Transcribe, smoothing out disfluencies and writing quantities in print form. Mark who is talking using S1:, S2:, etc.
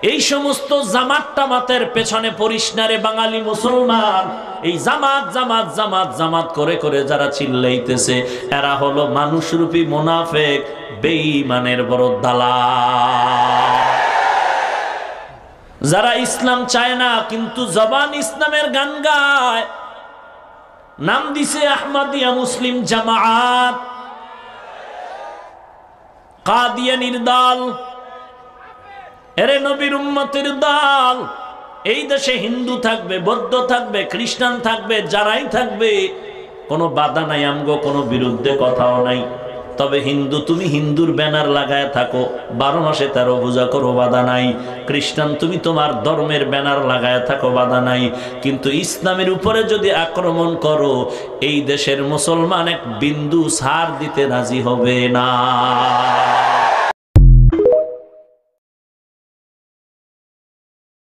S1: এই সমস্ত জামাত টামাতের পেছনে পড়িস না রে বাঙালি মুসলমান। এই জামাত জামাত জামাত জামাত করে করে যারা চিল্লাইতেছে এরা হলো মানুষরূপী মুনাফিক, বেঈমানের বড় দালাল। যারা ইসলাম চায় না কিন্তু জবান ইসলামের গান গায়, নাম দিছে আহমদিয়া মুসলিম জামাত, কাদিয়ানীর দল, এরে নবীর উম্মতের দল। এই দেশে হিন্দু থাকবে, বৌদ্ধ থাকবে, খ্রিস্টান থাকবে, যারাই থাকবে কোনো বাধা নাই, আমগো কোনো বিরুদ্ধে কথাও নাই। তবে হিন্দু তুমি হিন্দুর ব্যানার লাগায় থাকো, 12 মাসে 13 পূজা করো, বাধা নাই। খ্রিস্টান তুমি তোমার ধর্মের ব্যানার লাগায় থাকো, বাধা নাই। কিন্তু ইসলামের উপরে যদি আক্রমণ করো, এই দেশের মুসলমান এক বিন্দু ছাড় দিতে রাজি হবে না।